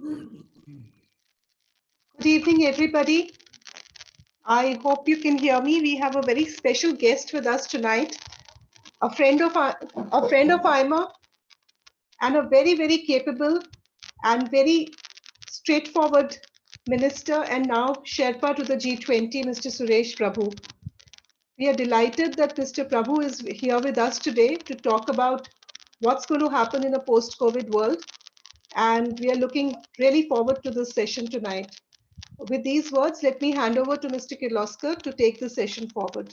Good evening, everybody. I hope you can hear me. We have a very special guest with us tonight, a friend of IMA, and a very, very capable and very straightforward minister and now Sherpa to the G20, Mr. Suresh Prabhu. We are delighted that Mr. Prabhu is here with us today to talk about what's going to happen in a post-COVID world. And we are looking really forward to this session tonight. With these words, let me hand over to Mr. Kirloskar to take the session forward.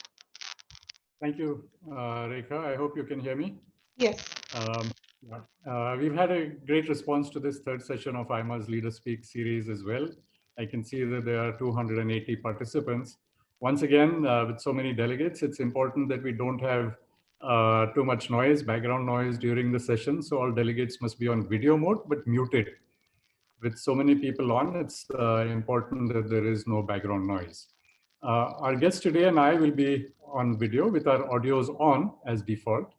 Thank you, Rekha. I hope you can hear me. Yes. We've had a great response to this third session of IMA's Leader Speak series as well. I can see that there are 280 participants. Once again, with so many delegates, it's important that we don't have too much noise, background noise during the session. So all delegates must be on video mode, but muted. With so many people on, it's important that there is no background noise. Our guest today and I will be on video with our audios on as default.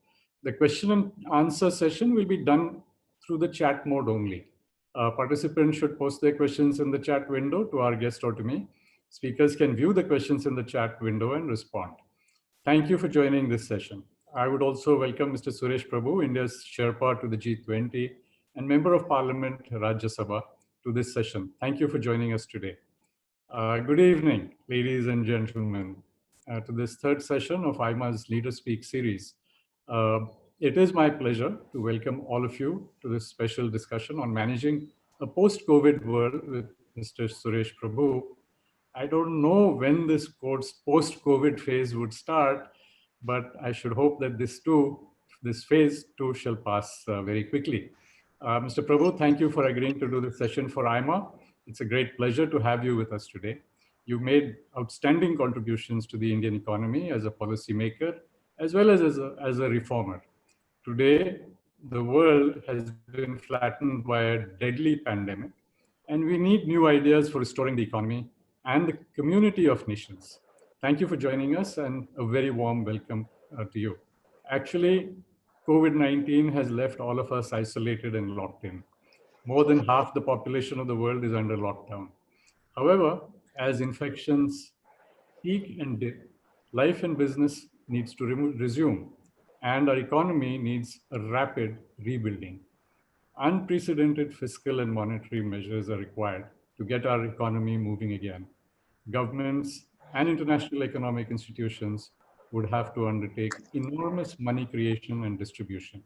The question and answer session will be done through the chat mode only. Participants should post their questions in the chat window to our guest or to me. Speakers can view the questions in the chat window and respond. Thank you for joining this session. I would also welcome Mr. Suresh Prabhu, India's Sherpa to the G20 and Member of Parliament, Rajya Sabha, to this session. Thank you for joining us today. Good evening, ladies and gentlemen, to this third session of IMA's Leader Speak series. It is my pleasure to welcome all of you to this special discussion on managing a post-COVID world with Mr. Suresh Prabhu. I don't know when this post-COVID phase would start, but I should hope that this phase too shall pass very quickly. Mr. Prabhu, thank you for agreeing to do this session for IMA. It's a great pleasure to have you with us today. You made outstanding contributions to the Indian economy as a policymaker, as well as a reformer. Today, the world has been flattened by a deadly pandemic, and we need new ideas for restoring the economy and the community of nations. Thank you for joining us, and a very warm welcome to you. Actually, COVID-19 has left all of us isolated and locked in. More than half the population of the world is under lockdown. However, as infections peak and dip, life and business needs to resume, and our economy needs a rapid rebuilding. Unprecedented fiscal and monetary measures are required to get our economy moving again. Governments and international economic institutions would have to undertake enormous money creation and distribution.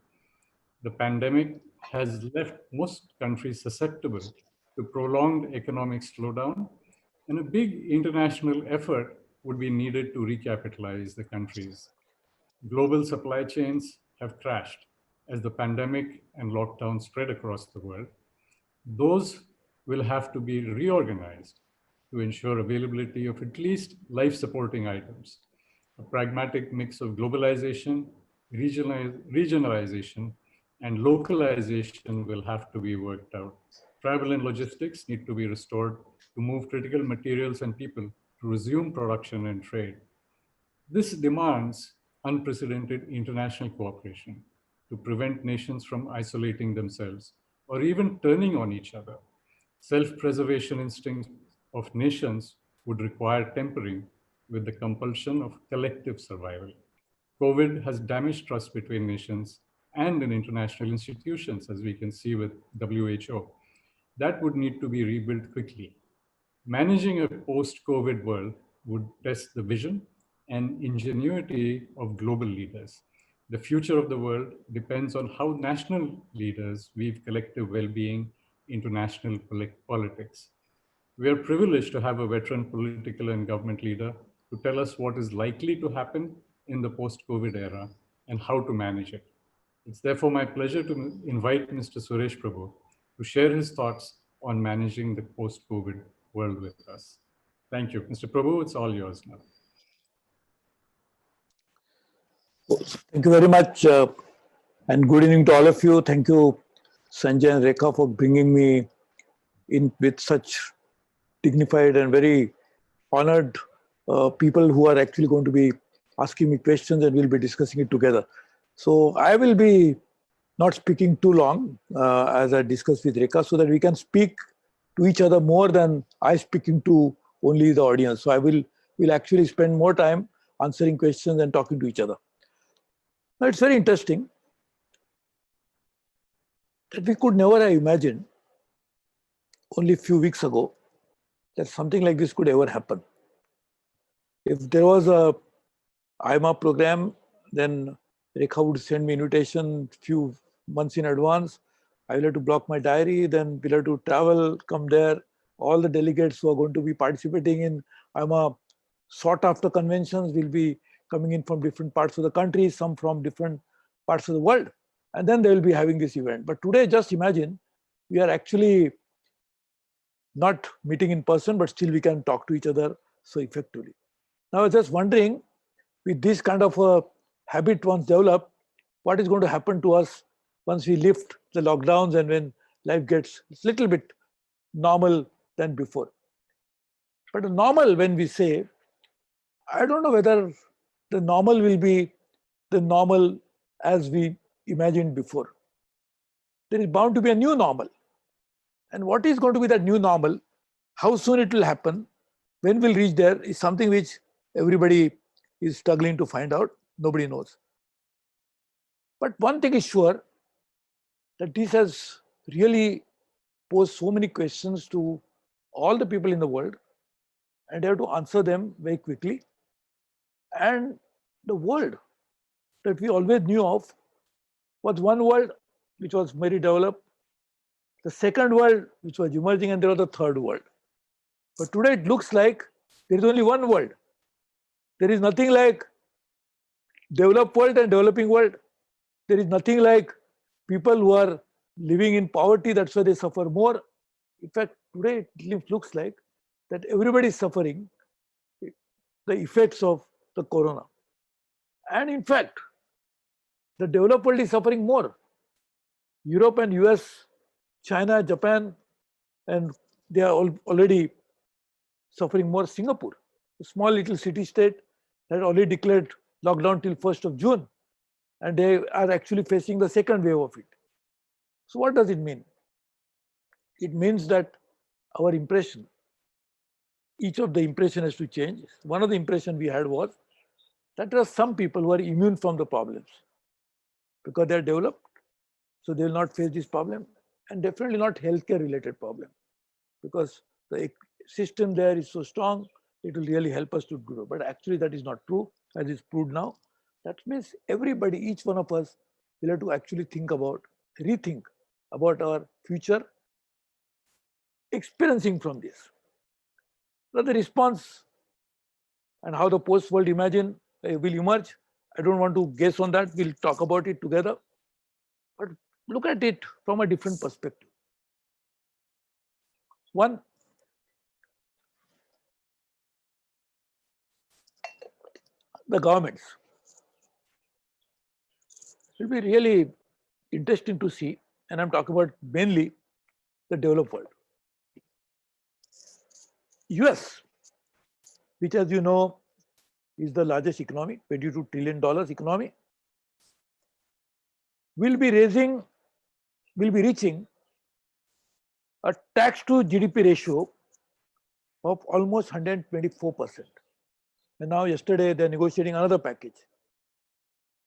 The pandemic has left most countries susceptible to prolonged economic slowdown, and a big international effort would be needed to recapitalize the countries. Global supply chains have crashed as the pandemic and lockdown spread across the world. Those will have to be reorganized to ensure availability of at least life-supporting items. A pragmatic mix of globalization, regionalization, and localization will have to be worked out. Travel and logistics need to be restored to move critical materials and people to resume production and trade. This demands unprecedented international cooperation to prevent nations from isolating themselves or even turning on each other. Self-preservation instincts of nations would require tempering with the compulsion of collective survival. COVID has damaged trust between nations and in international institutions, as we can see with WHO. That would need to be rebuilt quickly. Managing a post-COVID world would test the vision and ingenuity of global leaders. The future of the world depends on how national leaders weave collective well-being into national politics. We are privileged to have a veteran political and government leader to tell us what is likely to happen in the post-COVID era and how to manage it. It's therefore my pleasure to invite Mr. Suresh Prabhu to share his thoughts on managing the post-COVID world with us. Thank you. Mr. Prabhu, it's all yours now. Thank you very much, and good evening to all of you. Thank you, Sanjay and Rekha, for bringing me in with such dignified and very honored people who are actually going to be asking me questions, and we'll be discussing it together. So I will be not speaking too long as I discussed with Rekha, so that we can speak to each other more than I speaking to only the audience. So I will actually spend more time answering questions and talking to each other. Now it's very interesting that we could never have imagined only a few weeks ago that something like this could ever happen. If there was a IMA program, then Rekha would send me invitation few months in advance. I will have to block my diary, then we'll have to travel, come there. All the delegates who are going to be participating in IMA sought after conventions will be coming in from different parts of the country, some from different parts of the world. And then they will be having this event. But today, just imagine, we are actually not meeting in person, but still we can talk to each other so effectively. Now, I was just wondering, with this kind of a habit once developed, what is going to happen to us once we lift the lockdowns and when life gets a little bit normal than before. But the normal, when we say, I don't know whether the normal will be the normal as we imagined before. There is bound to be a new normal. And what is going to be that new normal? How soon it will happen? When we'll reach there is something which everybody is struggling to find out. Nobody knows. But one thing is sure, that this has really posed so many questions to all the people in the world, and they have to answer them very quickly. And the world that we always knew of was one world which was very developed, the second world which was emerging, and there was the third world. But today it looks like there is only one world. There is nothing like developed world and developing world. There is nothing like people who are living in poverty, that's why they suffer more. In fact, today it looks like that everybody is suffering the effects of the corona. And in fact, the developed world is suffering more. Europe and US, China, Japan, and they are already suffering more. Singapore, a small little city state, had already declared lockdown till 1st of June, and they are actually facing the second wave of it. So what does it mean? It means that our impression, each of the impression has to change. One of the impression we had was that there are some people who are immune from the problems because they are developed, so they will not face this problem, and definitely not healthcare related problem, because the system there is so strong, it will really help us to grow. But actually that is not true, as is proved now. That means everybody, each one of us will have to actually rethink about our future experiencing from this. Now the response and how the post-world will emerge, I don't want to guess on that. We'll talk about it together. But look at it from a different perspective. One, the governments. It will be really interesting to see, and I'm talking about mainly the developed world. US, which as you know is the largest economy, $22 trillion economy, will be reaching a tax to GDP ratio of almost 124%. And now yesterday they're negotiating another package.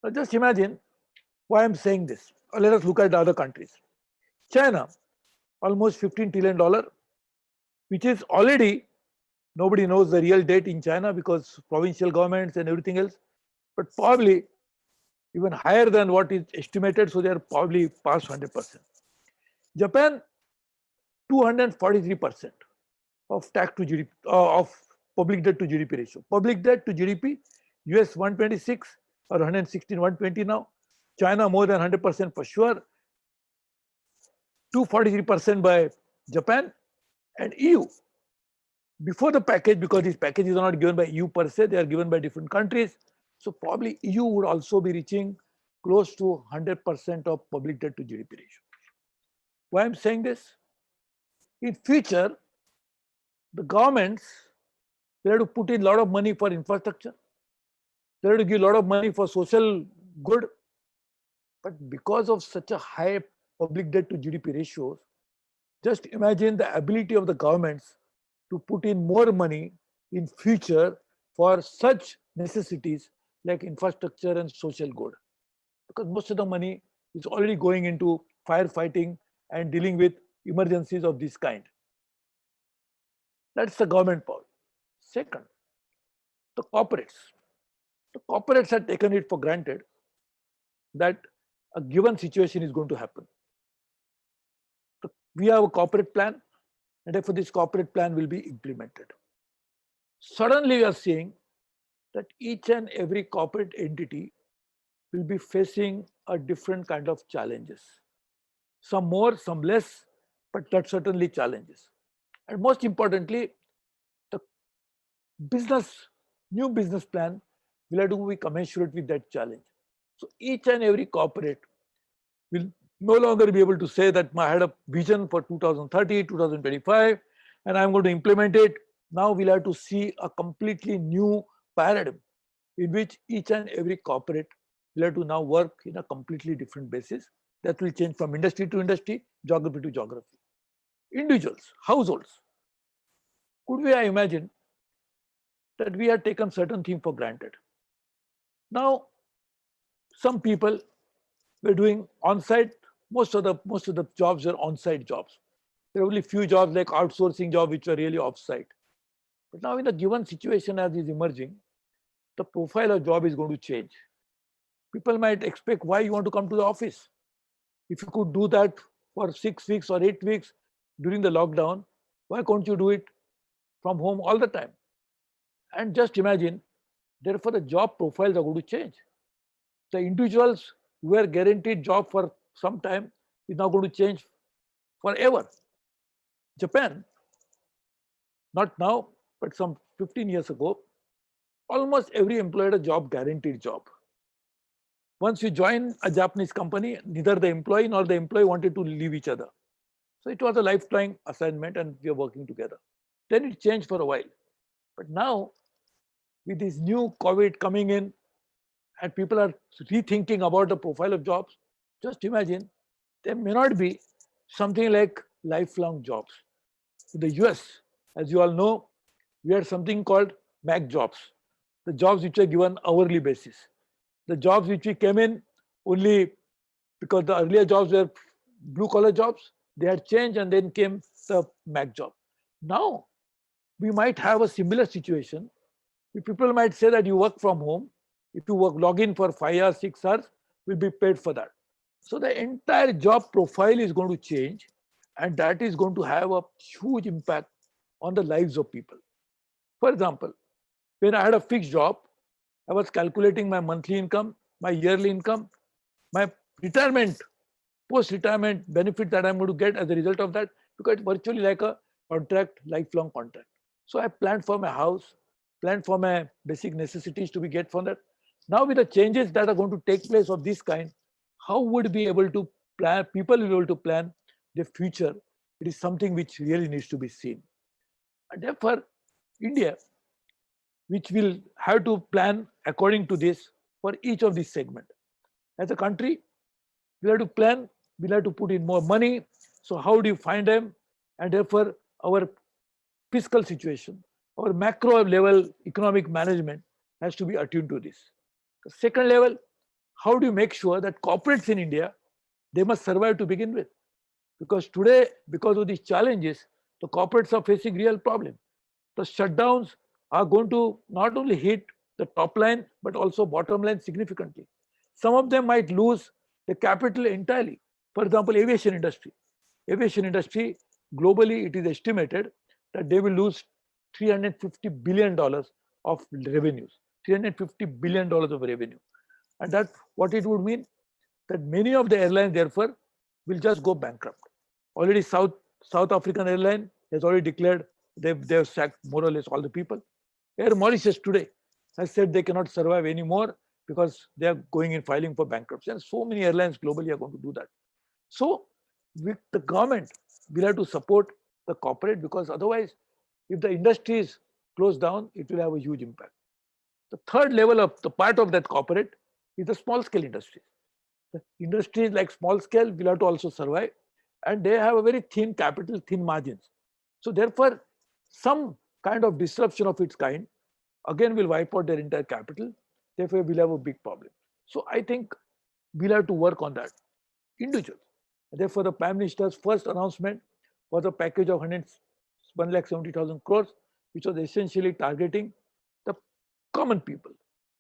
Now just imagine why I'm saying this. Let us look at the other countries. China, almost $15 trillion, which is already, nobody knows the real date in China because provincial governments and everything else, but probably even higher than what is estimated, so they are probably past 100%. Japan, 243% of tax to GDP, of public debt to GDP ratio. Public debt to GDP, US 126 or 116, 120 now. China more than 100% for sure. 243% by Japan, and EU. Before the package, because these packages are not given by EU per se, they are given by different countries. So probably EU would also be reaching close to 100% of public debt to GDP ratio. Why I'm saying this? In future, the governments, they have to put in a lot of money for infrastructure. They have to give a lot of money for social good. But because of such a high public debt to GDP ratios, Just imagine the ability of the governments to put in more money in future for such necessities like infrastructure and social good. Because most of the money is already going into firefighting and dealing with emergencies of this kind. That's the government power. Second, the corporates. The corporates have taken it for granted that a given situation is going to happen. So we have a corporate plan, and therefore this corporate plan will be implemented. Suddenly we are seeing that each and every corporate entity will be facing a different kind of challenges. Some more, some less, but that certainly challenges. And most importantly, the new business plan will have to be commensurate with that challenge. So each and every corporate will no longer be able to say that I had a vision for 2030, 2025, and I'm going to implement it. Now we'll have to see a completely new paradigm in which each and every corporate will have to now work in a completely different basis. That will change from industry to industry, geography to geography. Individuals, households. Could we have imagined that we had taken certain things for granted? Now, some people were doing on-site. Most of the jobs were on-site jobs. There are only few jobs like outsourcing jobs which were really off-site. But now in a given situation as is emerging, the profile of job is going to change. People might expect, why you want to come to the office? If you could do that for 6 weeks or 8 weeks during the lockdown, why can't you do it from home all the time? And just imagine, therefore the job profiles are going to change. The individuals who were guaranteed job for some time is now going to change forever. Japan, not now, but some 15 years ago, almost every employee had a job, guaranteed job. Once you join a Japanese company, neither the employee nor the employee wanted to leave each other. So it was a lifetime assignment and we are working together. Then it changed for a while. But now, with this new COVID coming in and people are rethinking about the profile of jobs, just imagine there may not be something like lifelong jobs. In the US, as you all know, we had something called MAC jobs, the jobs which are given hourly basis. The jobs which we came in only because the earlier jobs were blue collar jobs, they had changed and then came the MAC job. Now, we might have a similar situation. People might say that you work from home. If you log in for 5 hours, 6 hours, will be paid for that. So the entire job profile is going to change, and that is going to have a huge impact on the lives of people. For example, when I had a fixed job, I was calculating my monthly income, my yearly income, my retirement, post-retirement benefit that I'm going to get as a result of that, because it's virtually like a contract, lifelong contract. So I planned for my house, planned for my basic necessities to be get from that. Now with the changes that are going to take place of this kind, how would be able to plan, people will be able to plan their future? It is something which really needs to be seen. And therefore, India, which will have to plan according to this for each of these segments. As a country, we'll have to plan, we'll have to put in more money. So how do you find them? And therefore, our fiscal situation, our macro level economic management has to be attuned to this. The second level, how do you make sure that corporates in India, they must survive to begin with? Because today, because of these challenges, the corporates are facing real problems. The shutdowns are going to not only hit the top line, but also bottom line significantly. Some of them might lose the capital entirely. For example, aviation industry. Aviation industry, globally, it is estimated that they will lose $350 billion of revenues, $350 billion of revenue. And that what it would mean, that many of the airlines, therefore, will just go bankrupt. Already South African airline has already declared they've sacked more or less all the people. Air Mauritius today has said they cannot survive anymore because they are going in filing for bankruptcy. And so many airlines globally are going to do that. So with the government, we'll have to support the corporate, because otherwise, if the industry is closed down, it will have a huge impact. The third level of the part of that corporate is the small scale industries. The industries like small scale will have to also survive. and they have a very thin capital, thin margins. So therefore, some kind of disruption of its kind again will wipe out their entire capital. Therefore, we'll have a big problem. So I think we'll have to work on that individually. Therefore, the Prime Minister's first announcement was a package of 1,70,000 crores, which was essentially targeting the common people,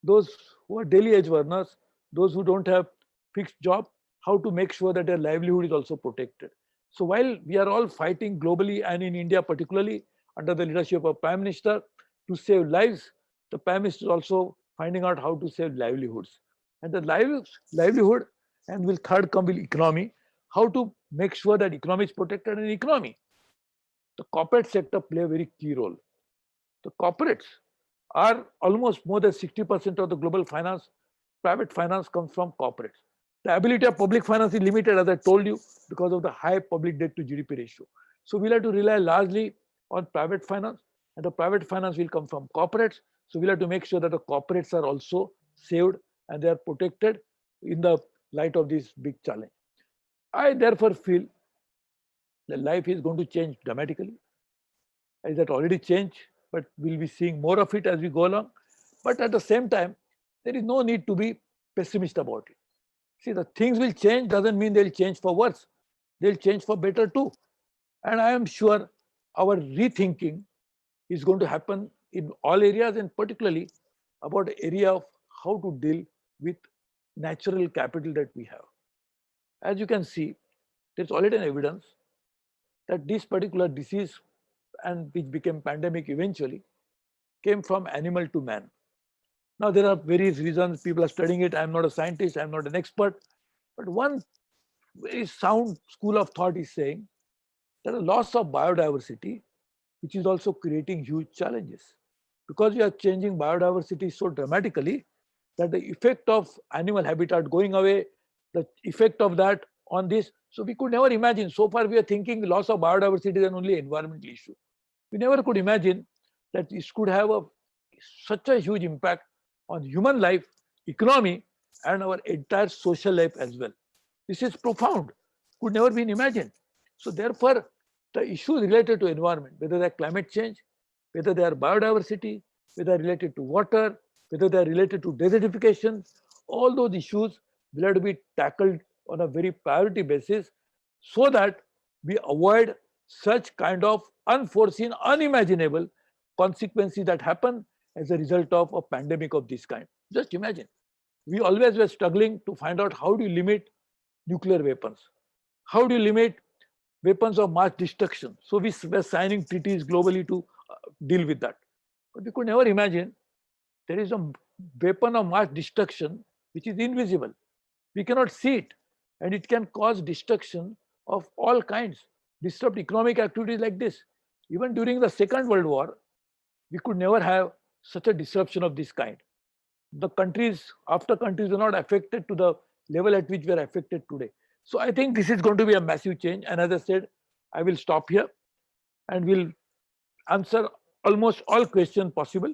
those who are daily wage earners, those who don't have fixed job, how to make sure that their livelihood is also protected. So while we are all fighting globally and in India particularly under the leadership of Prime Minister to save lives, the Prime Minister is also finding out how to save livelihoods. And the livelihood, and will third come will economy, how to make sure that economy is protected in economy. The corporate sector play a very key role. The corporates are almost more than 60% of the global finance. Private finance comes from corporates. The ability of public finance is limited, as I told you, because of the high public debt to GDP ratio. So we'll have to rely largely on private finance, and the private finance will come from corporates. So we'll have to make sure that the corporates are also saved and they are protected in the light of this big challenge. I therefore feel that life is going to change dramatically. It has already changed, but we'll be seeing more of it as we go along. But at the same time, there is no need to be pessimist about it. See, the things will change doesn't mean they'll change for worse. They'll change for better too. And I am sure our rethinking is going to happen in all areas, and particularly about the area of how to deal with natural capital that we have. As you can see, there's already an evidence that this particular disease, and which became pandemic eventually, came from animal to man. Now, there are various reasons people are studying it. I'm not a scientist, I'm not an expert, but one very sound school of thought is saying that the loss of biodiversity, which is also creating huge challenges, because we are changing biodiversity so dramatically that the effect of animal habitat going away, the effect of that on this, so we could never imagine. So far we are thinking the loss of biodiversity is an only environmental issue. We never could imagine that this could have such a huge impact on human life, economy, and our entire social life as well. This is profound, could never be imagined. So therefore, the issues related to environment, whether they are climate change, whether they are biodiversity, whether they are related to water, whether they are related to desertification, all those issues will have to be tackled on a very priority basis so that we avoid such kind of unforeseen, unimaginable consequences that happen as a result of a pandemic of this kind. Just imagine, we always were struggling to find out how do you limit nuclear weapons? How do you limit weapons of mass destruction? So we were signing treaties globally to deal with that. But we could never imagine there is a weapon of mass destruction which is invisible. We cannot see it, and it can cause destruction of all kinds, disrupt economic activities like this. Even during the Second World War, we could never have such a disruption of this kind. The countries, after countries were not affected to the level at which we are affected today. So I think this is going to be a massive change. And as I said, I will stop here and will answer almost all questions possible.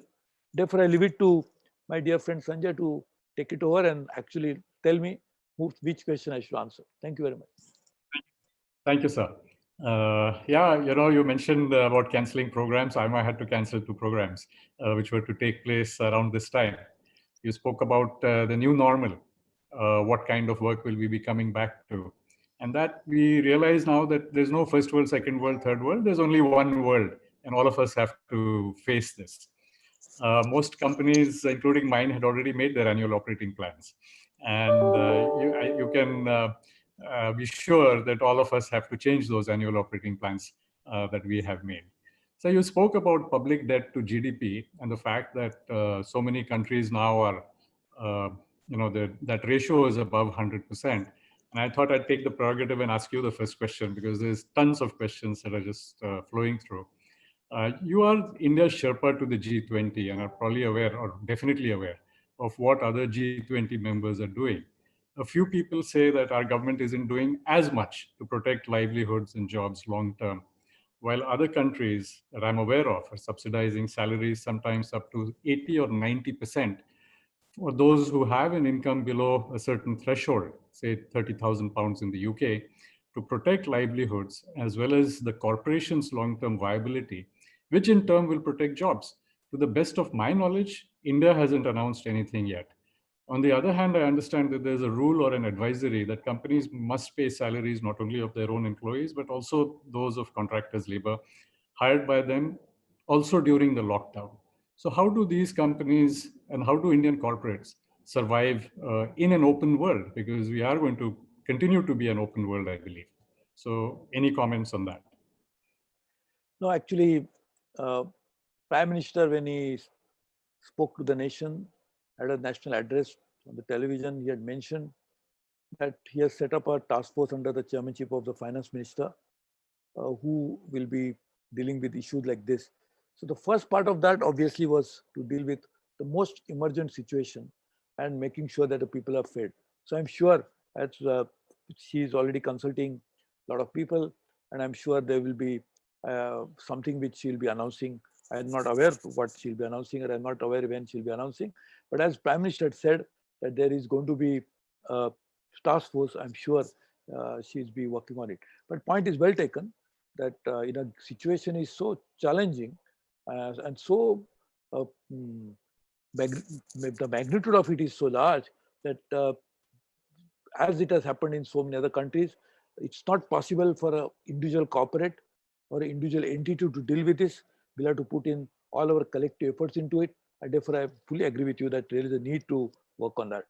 Therefore, I leave it to my dear friend Sanjay to take it over and actually tell me which question I should answer. Thank you very much. Thank you, sir. Yeah, you mentioned about cancelling programs. I had to cancel 2 programs, which were to take place around this time. You spoke about the new normal, what kind of work will we be coming back to? And that we realize now that there's no first world, second world, third world. There's only one world, and all of us have to face this. Most companies, including mine, had already made their annual operating plans. And you can be sure that all of us have to change those annual operating plans that we have made. So you spoke about public debt to GDP and the fact that so many countries now are, that ratio is above 100%. And I thought I'd take the prerogative and ask you the first question, because there's tons of questions that are just flowing through. You are India's Sherpa to the G20 and are probably aware, or definitely aware, of what other G20 members are doing. A few people say that our government isn't doing as much to protect livelihoods and jobs long term, while other countries that I'm aware of are subsidizing salaries sometimes up to 80 or 90% for those who have an income below a certain threshold, say £30,000 in the UK, to protect livelihoods as well as the corporation's long-term viability, which in turn will protect jobs. To the best of my knowledge, India hasn't announced anything yet. On the other hand, I understand that there's a rule or an advisory that companies must pay salaries not only of their own employees, but also those of contractors' labor hired by them also during the lockdown. So how do these companies and how do Indian corporates survive in an open world? Because we are going to continue to be an open world, I believe. So any comments on that? No, actually, uh, Prime Minister, when he spoke to the nation at a national address on the television, he had mentioned that he has set up a task force under the chairmanship of the finance minister who will be dealing with issues like this. So the first part of that obviously was to deal with the most emergent situation and making sure that the people are fed. So I'm sure as she is already consulting a lot of people, and I'm sure there will be something which she'll be announcing. I'm not aware of what she'll be announcing, or I'm not aware when she'll be announcing. But as Prime Minister said that there is going to be a task force, I'm sure she's be working on it. But point is well taken that in a situation is so challenging and so the magnitude of it is so large that as it has happened in so many other countries, it's not possible for an individual corporate or an individual entity to deal with this. We'll have to put in all our collective efforts into it. And therefore, I fully agree with you that there is a need to work on that.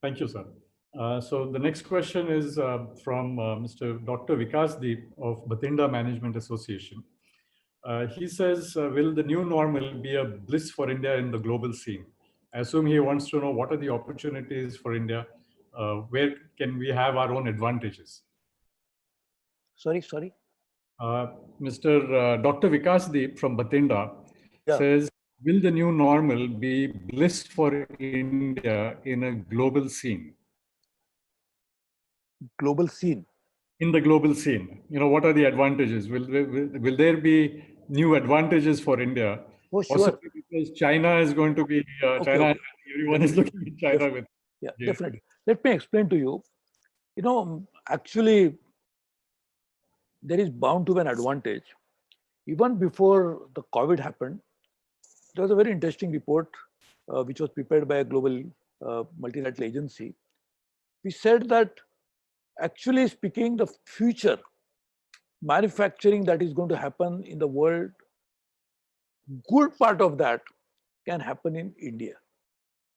Thank you, sir. So the next question is from Mr. Dr. Vikas Deep of Bathinda Management Association. He says, will the new normal be a bliss for India in the global scene? I assume he wants to know what are the opportunities for India? Where can we have our own advantages? Sorry. Mr. Dr. Vikas Deep from Bathinda says, will the new normal be bliss for India in a global scene? Global scene? In the global scene, what are the advantages? Will there be new advantages for India? Oh, sure. Possibly because China is going to be, China, everyone is looking at China with. Yeah, definitely. Let me explain to you. Actually, there is bound to be an advantage. Even before the COVID happened, there was a very interesting report which was prepared by a global multilateral agency. We said that actually speaking, the future manufacturing that is going to happen in the world, good part of that can happen in India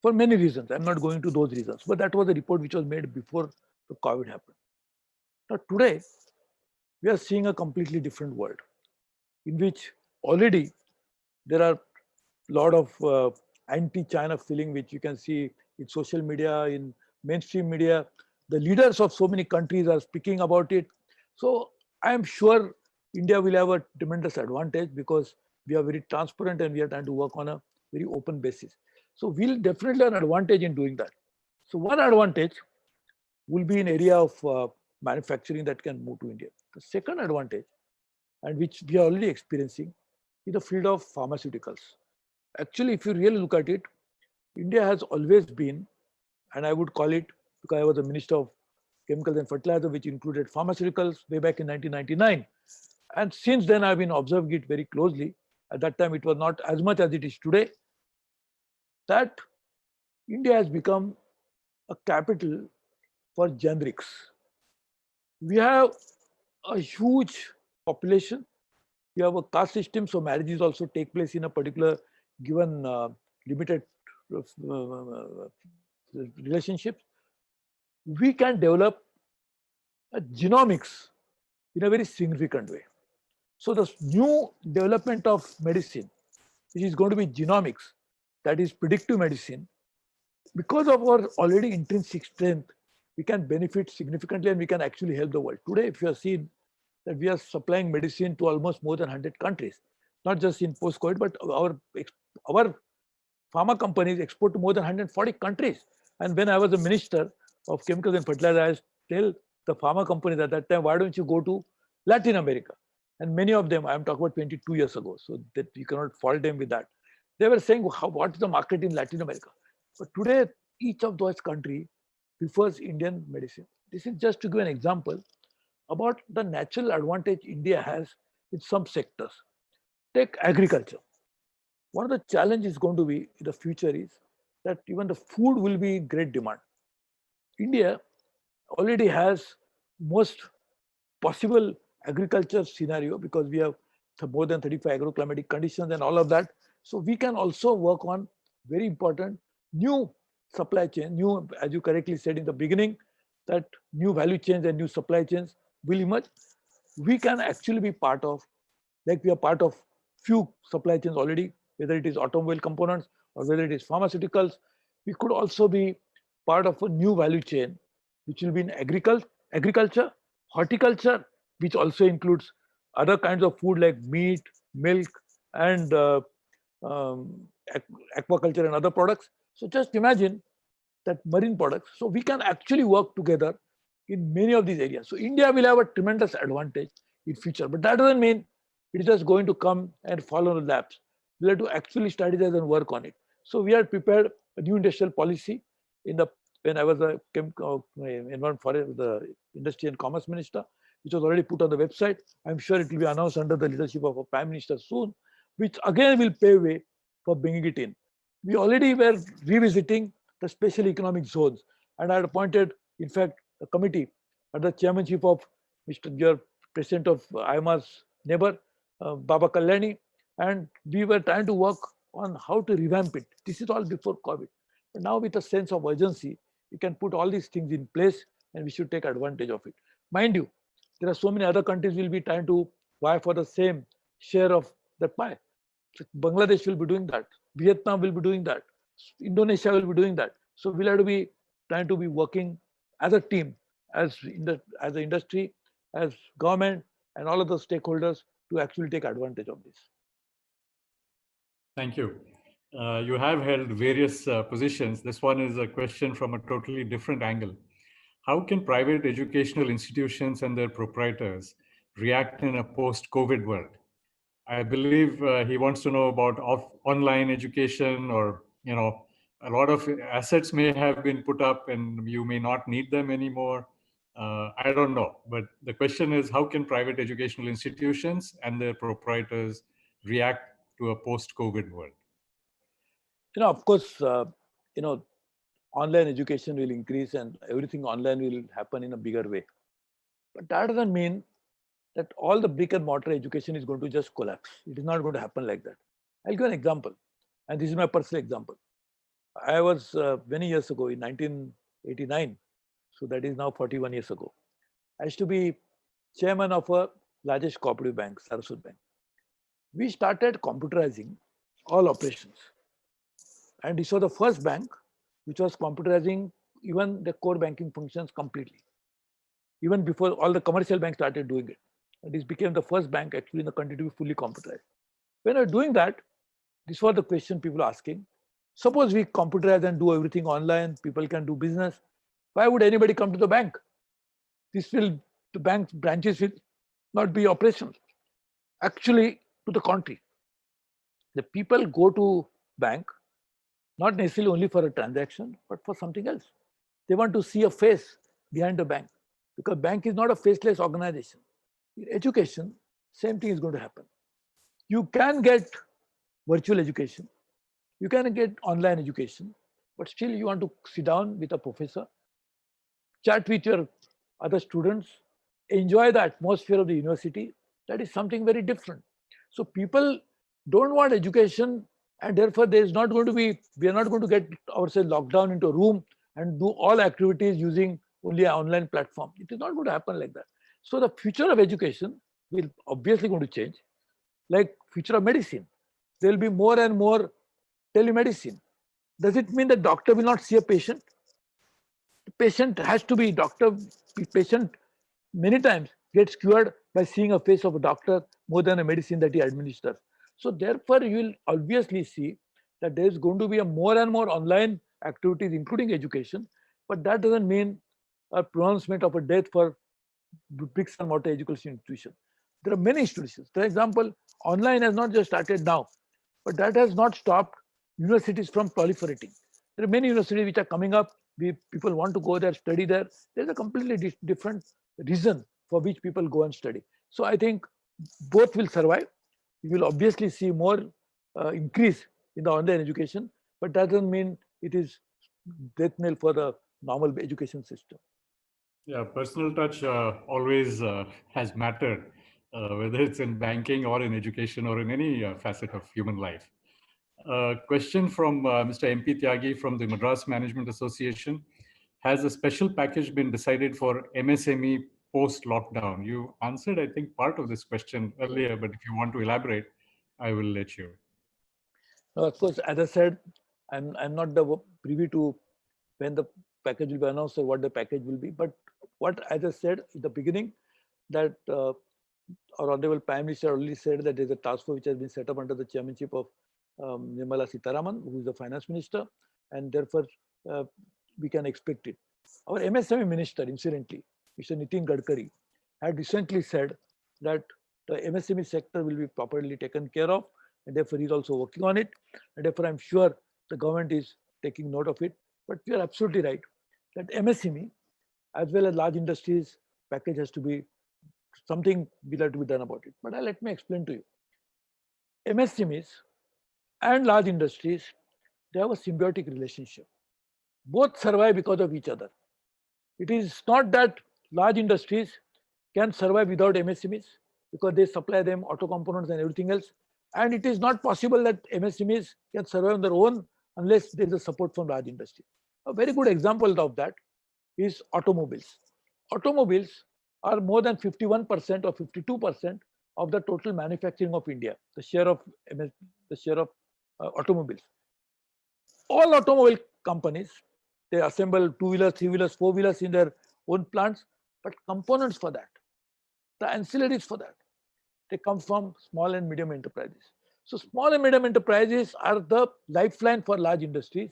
for many reasons. I'm not going to those reasons, but that was a report which was made before the COVID happened. Now today, we are seeing a completely different world in which already there are a lot of anti-China feeling, which you can see in social media, in mainstream media. The leaders of so many countries are speaking about it. So I am sure India will have a tremendous advantage because we are very transparent and we are trying to work on a very open basis. So we'll definitely have an advantage in doing that. So one advantage will be in area of manufacturing that can move to India. The second advantage, and which we are already experiencing, is the field of pharmaceuticals. Actually, if you really look at it, India has always been, and I would call it, because I was a minister of chemicals and fertilizer, which included pharmaceuticals way back in 1999. And since then, I've been observing it very closely. At that time, it was not as much as it is today, that India has become a capital for generics. We have a huge population. We have a caste system, so marriages also take place in a particular given limited relationships. We can develop a genomics in a very significant way. So the new development of medicine, which is going to be genomics, that is predictive medicine, because of our already intrinsic strength, we can benefit significantly and we can actually help the world. Today, if you have seen that we are supplying medicine to almost more than 100 countries, not just in post-COVID, but our pharma companies export to more than 140 countries. And when I was a minister of chemicals and fertilizer, I used to tell the pharma companies at that time, why don't you go to Latin America? And many of them, I'm talking about 22 years ago, so that you cannot fault them with that. They were saying, what is the market in Latin America? But today, each of those countries prefers Indian medicine. This is just to give an example about the natural advantage India has in some sectors. Take agriculture. One of the challenges going to be in the future is that even the food will be in great demand. India already has most possible agriculture scenario because we have more than 35 agroclimatic conditions and all of that. So we can also work on very important new supply chain, new, as you correctly said in the beginning, that new value chains and new supply chains will emerge. We can actually be part of, like we are part of few supply chains already, whether it is automobile components or whether it is pharmaceuticals. We could also be part of a new value chain, which will be in agriculture, horticulture, which also includes other kinds of food like meat, milk, and aquaculture and other products. So just imagine that marine products. So we can actually work together in many of these areas. So India will have a tremendous advantage in future, but that doesn't mean it is just going to come and fall on the laps. We have to actually strategize and work on it. So we are prepared a new industrial policy in the when I was the industry and commerce minister, which was already put on the website. I'm sure it will be announced under the leadership of a prime minister soon, which again will pave way for bringing it in. We already were revisiting the special economic zones, and I had appointed, in fact, a committee under the chairmanship of Mr. Your President of IMA's neighbor, Baba Kalyani, and we were trying to work on how to revamp it. This is all before COVID. But now with a sense of urgency, we can put all these things in place and we should take advantage of it. Mind you, there are so many other countries will be trying to vie for the same share of the pie. Bangladesh will be doing that. Vietnam will be doing that. Indonesia will be doing that. So we'll have to be trying to be working as a team, as the industry, as government, and all of the stakeholders to actually take advantage of this. Thank you. You have held various positions. This one is a question from a totally different angle. How can private educational institutions and their proprietors react in a post-COVID world? I believe he wants to know about online education, or a lot of assets may have been put up and you may not need them anymore. I don't know, but the question is, how can private educational institutions and their proprietors react to a post-COVID world? Of course, online education will increase and everything online will happen in a bigger way. But that doesn't mean that all the brick and mortar education is going to just collapse. It is not going to happen like that. I'll give an example, and this is my personal example. I was many years ago in 1989, so that is now 41 years ago. I used to be chairman of a largest cooperative bank, Saraswat Bank. We started computerizing all operations. And this was the first bank which was computerizing even the core banking functions completely. Even before all the commercial banks started doing it. And this became the first bank actually in the country to be fully computerized. When we were doing that, this was the question people were asking. Suppose we computerize and do everything online, people can do business. Why would anybody come to the bank? The bank branches will not be operational. Actually, to the contrary. The people go to bank not necessarily only for a transaction, but for something else. They want to see a face behind the bank, because bank is not a faceless organization. In education, same thing is going to happen. You can get virtual education, you can get online education, but still you want to sit down with a professor, chat with your other students, enjoy the atmosphere of the university. That is something very different. So people don't want education, and therefore we are not going to get ourselves locked down into a room and do all activities using only an online platform. It is not going to happen like that. So the future of education will obviously going to change, like future of medicine. There will be more and more telemedicine. Does it mean that doctor will not see a patient? The patient has to be patient many times gets cured by seeing a face of a doctor more than a medicine that he administers. So therefore, you will obviously see that there is going to be a more and more online activities, including education, but that doesn't mean a pronouncement of a death for bricks and mortar education institutions. There are many institutions. For example, online has not just started now, but that has not stopped universities from proliferating. There are many universities which are coming up. People want to go there, study there. There's a completely different reason for which people go and study. So I think both will survive. You will obviously see more increase in the online education, but that doesn't mean it is death knell for the normal education system. Yeah, personal touch always has mattered, whether it's in banking or in education or in any facet of human life. Question from Mr. MP Tyagi from the Madras Management Association. Has a special package been decided for MSME post-lockdown? You answered, I think, part of this question earlier, but if you want to elaborate, I will let you. Now, of course, as I said, I'm not privy to when the package will be announced or what the package will be. But what, as I said in the beginning, that our Honorable Prime Minister already said that there's a task force which has been set up under the chairmanship of Nirmala Sitharaman, who is the finance minister, and therefore we can expect it. Our MSME minister, incidentally, Mr. Nitin Gadkari, had recently said that the MSME sector will be properly taken care of, and therefore he's also working on it. And therefore, I'm sure the government is taking note of it. But you are absolutely right that MSME, as well as large industries, package has to be something will have to be done about it. But let me explain to you. MSMEs and large industries, they have a symbiotic relationship. Both survive because of each other. It is not that large industries can survive without MSMEs because they supply them auto components and everything else. And it is not possible that MSMEs can survive on their own unless there is a support from large industry. A very good example of that is automobiles. Automobiles are more than 51% or 52% of the total manufacturing of India, the share of automobiles. All automobile companies, they assemble two-wheelers, three-wheelers, four-wheelers in their own plants, but components for that, the ancillaries for that, they come from small and medium enterprises. So small and medium enterprises are the lifeline for large industries,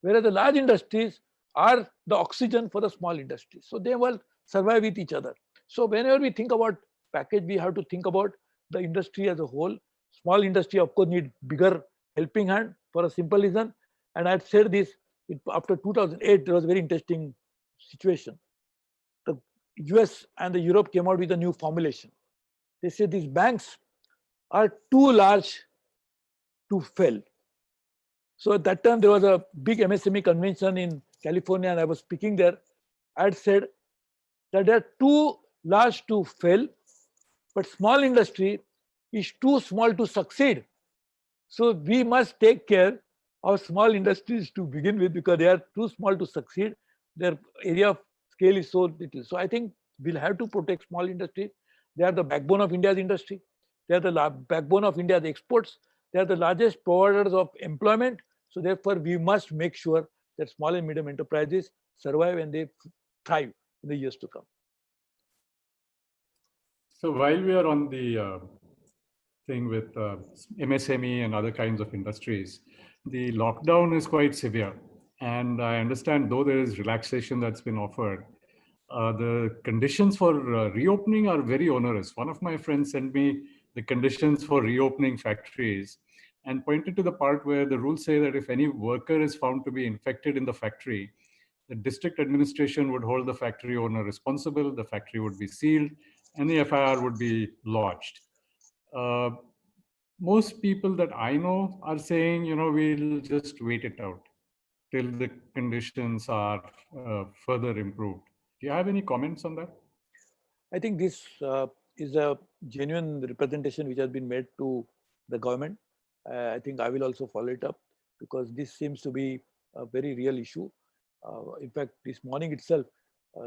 whereas the large industries are the oxygen for the small industries. So they will survive with each other. So whenever we think about package, we have to think about the industry as a whole. Small industry, of course, need bigger helping hand for a simple reason. And I had said this, after 2008, there was a very interesting situation. The US and the Europe came out with a new formulation. They said these banks are too large to fail. So at that time, there was a big MSME convention in California, and I was speaking there. I had said that they are too large to fail, but small industry is too small to succeed. So we must take care of small industries to begin with because they are too small to succeed. Their area of scale is so little. So I think we'll have to protect small industry. They are the backbone of India's industry. They are the backbone of India's exports. They are the largest providers of employment. So therefore, we must make sure that small and medium enterprises survive and they thrive in the years to come. So while we are on the thing with MSME and other kinds of industries, the lockdown is quite severe. And I understand, though there is relaxation that's been offered, the conditions for reopening are very onerous. One of my friends sent me the conditions for reopening factories and pointed to the part where the rules say that if any worker is found to be infected in the factory, the district administration would hold the factory owner responsible, the factory would be sealed, and the FIR would be lodged. Most people that I know are saying, we'll just wait it out till the conditions are further improved. Do you have any comments on that? I think this is a genuine representation which has been made to the government. I think I will also follow it up because this seems to be a very real issue. In fact, this morning itself,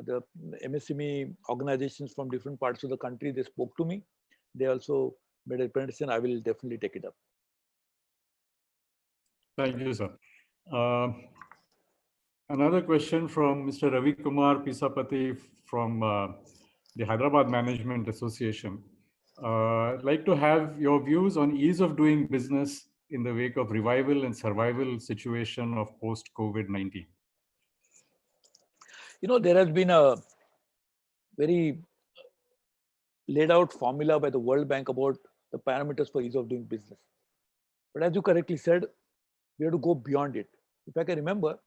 the MSME organizations from different parts of the country, they spoke to me. They also made a representation. I will definitely take it up. Thank you, sir. Another question from Mr. Ravi Kumar Pisapati from the Hyderabad Management Association. I'd like to have your views on ease of doing business in the wake of revival and survival situation of post-COVID-19. There has been a very laid out formula by the World Bank about the parameters for ease of doing business. But as you correctly said, we have to go beyond it. If I can remember,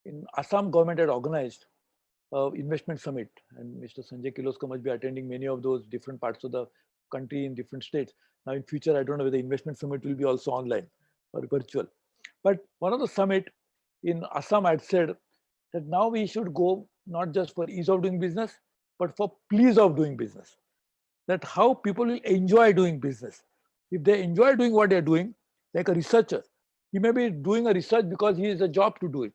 in Assam government had organized investment summit, and Mr. Sanjay Kirloskar must be attending many of those different parts of the country in different states. Now in future, I don't know whether the investment summit will be also online or virtual. But one of the summit in Assam had said that now we should go not just for ease of doing business, but for please of doing business. That how people will enjoy doing business. If they enjoy doing what they're doing, like a researcher, he may be doing a research because he is a job to do it.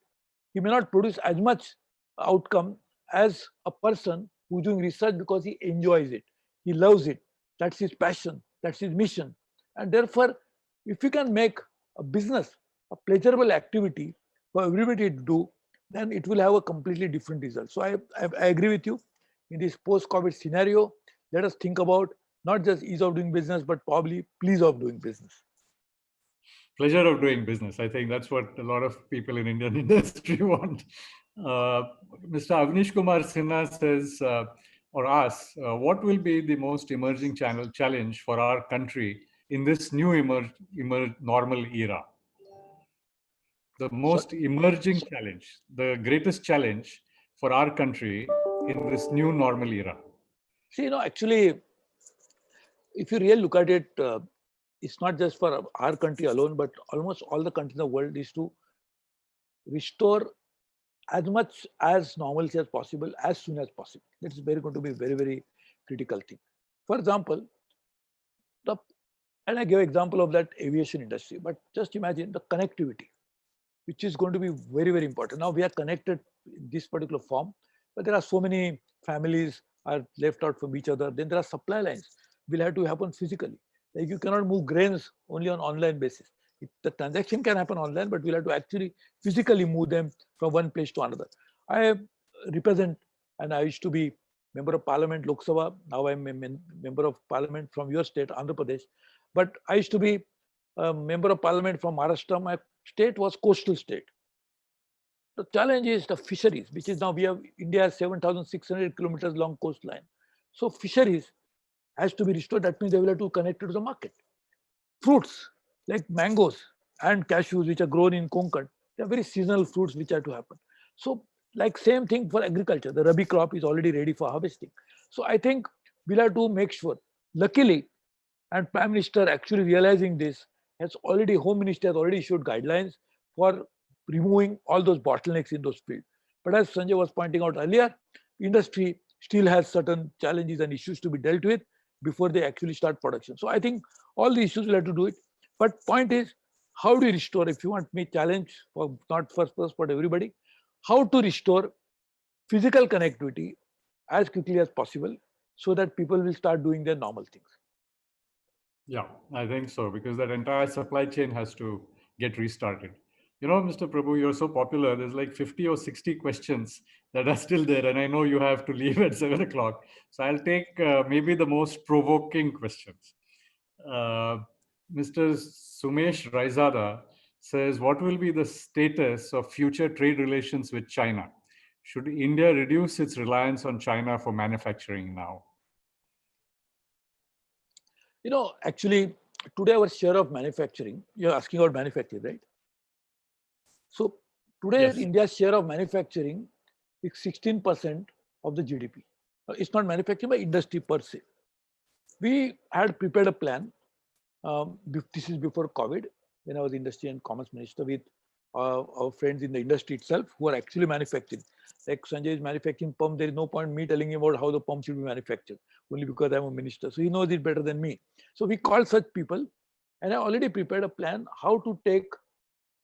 He may not produce as much outcome as a person who's doing research because he enjoys it. He loves it. That's his passion. That's his mission. And therefore, if you can make a business a pleasurable activity for everybody to do, then it will have a completely different result. So I agree with you. In this post-COVID scenario, let us think about not just ease of doing business, but probably please of doing business. Pleasure of doing business. I think that's what a lot of people in Indian industry want. Mr. Avnish Kumar Sinha says or asks, what will be the most emerging challenge for our country in this new normal era? The most emerging challenge, the greatest challenge for our country in this new normal era. See, actually, if you really look at it, it's not just for our country alone, but almost all the countries in the world is to restore as much as normalcy as possible, as soon as possible. It's going to be a very, very critical thing. For example, and I give example of that aviation industry, but just imagine the connectivity, which is going to be very, very important. Now we are connected in this particular form, but there are so many families are left out from each other. Then there are supply lines will have to happen physically. Like you cannot move grains only on online basis. The transaction can happen online, but we'll have to actually physically move them from one place to another. I represent, and I used to be member of parliament, Lok Sabha. Now I'm a member of parliament from your state, Andhra Pradesh. But I used to be a member of parliament from Maharashtra. My state was coastal state. The challenge is the fisheries, which is now we have India's 7,600 kilometers long coastline. So fisheries has to be restored. That means they will have to connect it to the market. Fruits like mangoes and cashews, which are grown in Konkan, they are very seasonal fruits which have to happen. So like same thing for agriculture. The Rabi crop is already ready for harvesting. So I think we'll have to make sure. Luckily, and Prime Minister actually realizing this, Home Minister has already issued guidelines for removing all those bottlenecks in those fields. But as Sanjay was pointing out earlier, industry still has certain challenges and issues to be dealt with before they actually start production. So I think all the issues will have to do it. But point is, how do you restore, if you want me challenge for not first person, but everybody, how to restore physical connectivity as quickly as possible so that people will start doing their normal things. Yeah, I think so, because that entire supply chain has to get restarted. Mr. Prabhu, you're so popular. There's like 50 or 60 questions that are still there. And I know you have to leave at 7 o'clock. So I'll take maybe the most provoking questions. Mr. Sumesh Raizada says, what will be the status of future trade relations with China? Should India reduce its reliance on China for manufacturing now? Actually, today our share of manufacturing, you're asking about manufacturing, right? So today, yes, India's share of manufacturing is 16% of the GDP. It's not manufacturing by industry per se. We had prepared a plan. This is before COVID, when I was Industry and Commerce Minister, with our friends in the industry itself who are actually manufacturing. Like Sanjay is manufacturing pump, there is no point me telling him about how the pump should be manufactured, only because I'm a minister. So he knows it better than me. So we called such people, and I already prepared a plan how to take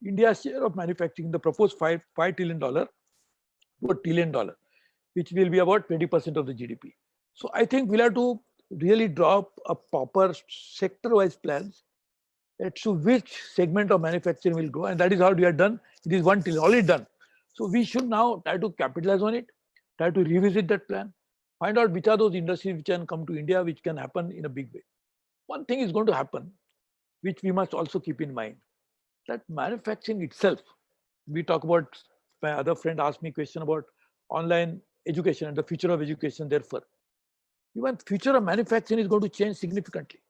India's share of manufacturing, the proposed $5 trillion to $1 trillion, which will be about 20% of the GDP. So I think we'll have to really draw a proper sector-wise plans as to which segment of manufacturing will grow, and that is how we are done. It is $1 trillion already done. So we should now try to capitalize on it, try to revisit that plan, find out which are those industries which can come to India, which can happen in a big way. One thing is going to happen, which we must also keep in mind, that manufacturing itself, we talk about, my other friend asked me a question about online education and the future of education, therefore. Even future of manufacturing is going to change significantly.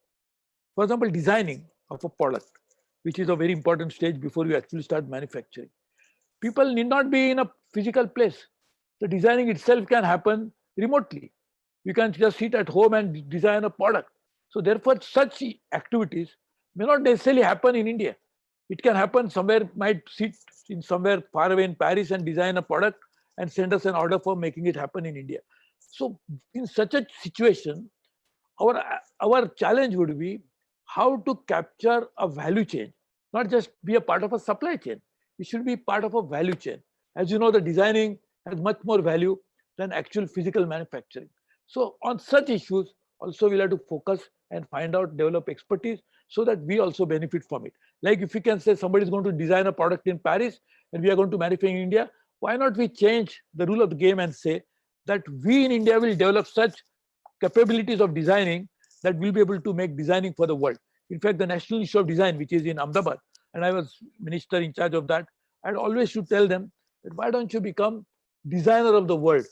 For example, designing of a product, which is a very important stage before you actually start manufacturing. People need not be in a physical place. the designing itself can happen remotely. You can just sit at home and design a product. So therefore, such activities may not necessarily happen in India. It can happen somewhere, might sit in somewhere far away in Paris and design a product and send us an order for making it happen in India. So in such a situation, our challenge would be how to capture a value chain, not just be a part of a supply chain. It should be part of a value chain. As you know, the designing has much more value than actual physical manufacturing. So on such issues, also we'll have to focus and find out, develop expertise so that we also benefit from it. Like if we can say somebody is going to design a product in Paris and we are going to manufacture in India, why not we change the rule of the game and say that we in India will develop such capabilities of designing that we'll be able to make designing for the world. In fact, the National Institute of Design, which is in Ahmedabad, and I was minister in charge of that, I'd always should tell them that why don't you become designer of the world,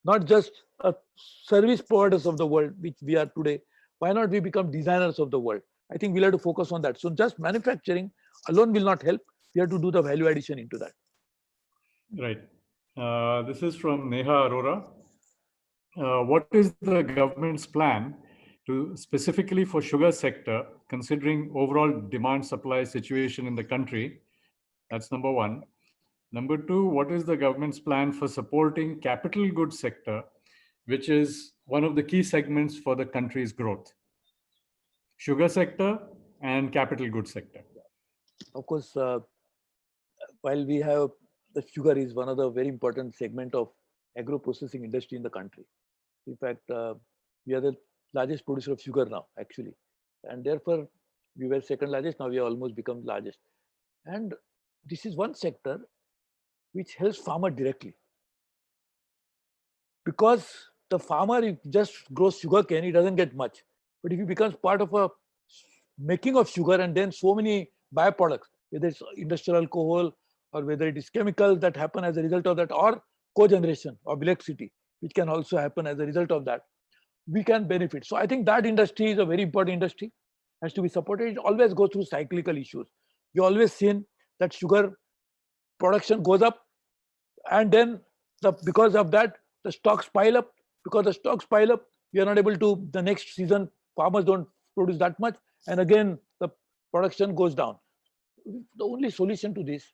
not just a service providers of the world, which we are today. Why not we become designers of the world? I think we'll have to focus on that. So just manufacturing alone will not help. We have to do the value addition into that. Right. This is from Neha Arora. What is the government's plan to specifically for sugar sector, considering overall demand supply situation in the country? That's number one. Number two, what is the government's plan for supporting capital goods sector, which is one of the key segments for the country's growth? Sugar sector and capital goods sector. Of course, while we have the sugar is one of the very important segment of agro processing industry in the country. In fact, we are the largest producer of sugar now, actually. And therefore, we were second largest, now we have almost become largest. And this is one sector which helps farmer directly. Because the farmer, if just grows sugarcane, he doesn't get much. But if he becomes part of a making of sugar and then so many byproducts, whether it's industrial alcohol or whether it is chemicals that happen as a result of that, or cogeneration of electricity, which can also happen as a result of that, we can benefit. So I think that industry is a very important industry, has to be supported. It always goes through cyclical issues. We always seen that sugar production goes up, and then because of that, the stocks pile up. Because the stocks pile up, we are not able to, the next season, farmers don't produce that much, and again, the production goes down. The only solution to this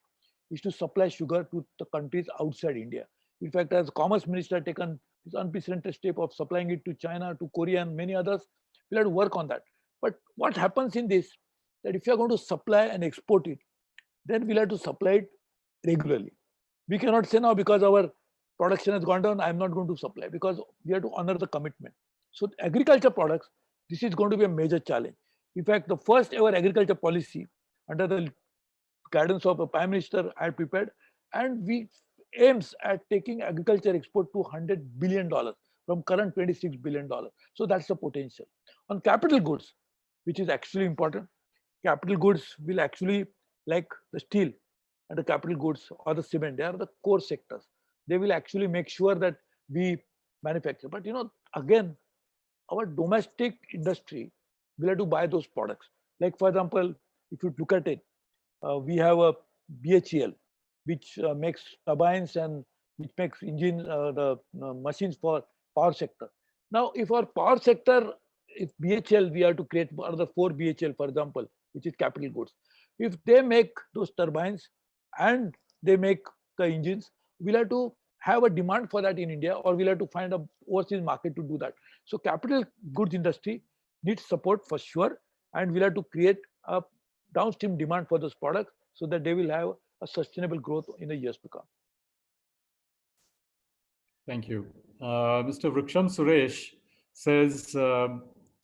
is to supply sugar to the countries outside India. In fact, as Commerce Minister taken this unprecedented step of supplying it to China, to Korea, and many others, we'll have to work on that. But what happens in this, that if you are going to supply and export it, then we'll have to supply it regularly. We cannot say now because our production has gone down, I'm not going to supply, because we have to honor the commitment. So agriculture products, this is going to be a major challenge. In fact, the first ever agriculture policy under the guidance of a Prime Minister I had prepared, and we aims at taking agriculture export to $100 billion from current $26 billion. So that's the potential. On capital goods, which is actually important, capital goods will actually, like the steel and the capital goods or the cement, they are the core sectors. They will actually make sure that we manufacture. But again, our domestic industry will have to buy those products. Like for example, if you look at it, we have a BHEL, which makes turbines and which makes engine, the machines for power sector. Now, if our power sector, if BHEL, we have to create another 4 BHEL, for example, which is capital goods. If they make those turbines and they make the engines, we'll have to have a demand for that in India, or we'll have to find a overseas market to do that. So capital goods industry needs support for sure, and we'll have to create a downstream demand for those products so that they will have a sustainable growth in the years to come. Thank you. Mr. Vruksham Suresh says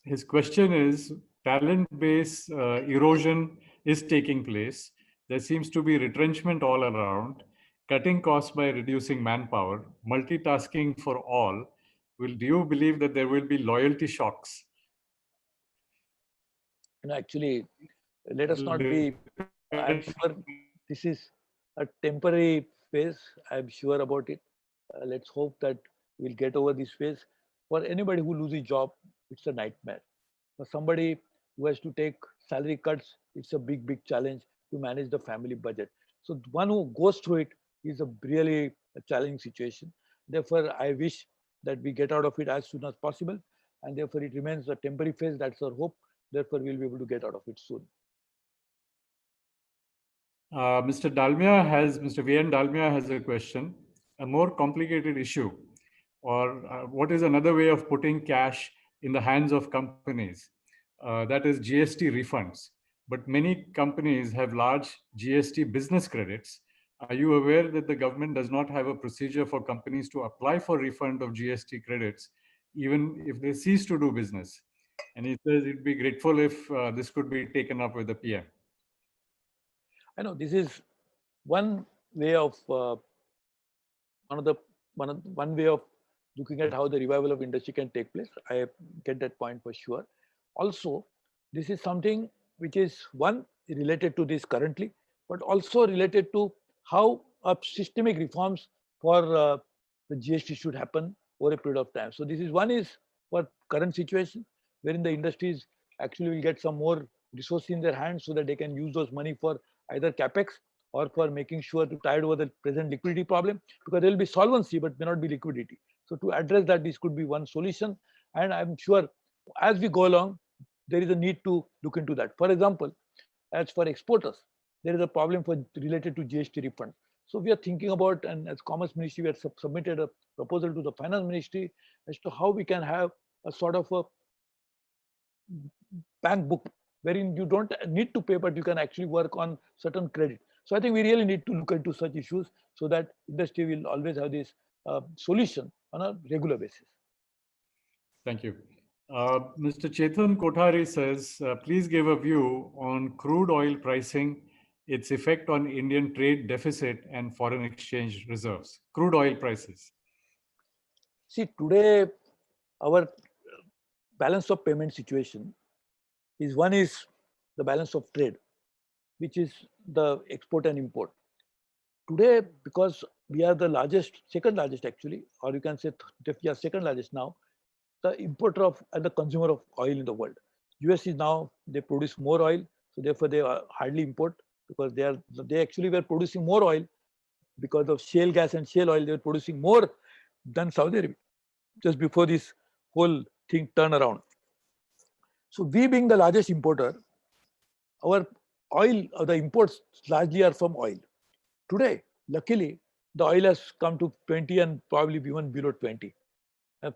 his question is, talent base erosion is taking place. There seems to be retrenchment all around, cutting costs by reducing manpower, multitasking for all. Do you believe that there will be loyalty shocks? Actually, let us not be, I'm sure this is a temporary phase. I'm sure about it. Let's hope that we'll get over this phase. For anybody who loses a job, it's a nightmare. For somebody who has to take salary cuts, it's a big, big challenge to manage the family budget. So one who goes through it is a really a challenging situation. Therefore, I wish that we get out of it as soon as possible. And therefore, it remains a temporary phase. That's our hope. Therefore, we'll be able to get out of it soon. Mr. VN Dalmia has a question. A more complicated issue, or what is another way of putting cash in the hands of companies? That is GST refunds. But many companies have large GST business credits. Are you aware that the government does not have a procedure for companies to apply for refund of GST credits, even if they cease to do business? And he says he'd be grateful if this could be taken up with the PM. I know this is one way of one way of looking at how the revival of industry can take place. I get that point for sure. Also, this is something which is one related to this currently, but also related to how systemic reforms for the GST should happen over a period of time. So this is one is for current situation wherein the industries actually will get some more resources in their hands so that they can use those money for either capex or for making sure to tide over the present liquidity problem, because there will be solvency but may not be liquidity. So to address that, this could be one solution. And I'm sure as we go along, there is a need to look into that. For example, as for exporters, there is a problem related to GST refund. So we are thinking about, and as Commerce Ministry, we have submitted a proposal to the Finance Ministry as to how we can have a sort of a bank book wherein you don't need to pay, but you can actually work on certain credit. So I think we really need to look into such issues so that industry will always have this solution on a regular basis. Thank you. Mr. Chetan Kothari says, please give a view on crude oil pricing, its effect on Indian trade deficit and foreign exchange reserves. Crude oil prices. See, today our balance of payment situation is one is the balance of trade, which is the export and import. Today, because we are the largest, second largest actually, or you can say we are second largest now, the importer of and the consumer of oil in the world. US is now, they produce more oil, so therefore they hardly import because they actually were producing more oil because of shale gas and shale oil. They were producing more than Saudi Arabia just before this whole thing turned around. So we being the largest importer, our oil, the imports largely are from oil. Today, luckily, the oil has come to 20 and probably even below 20.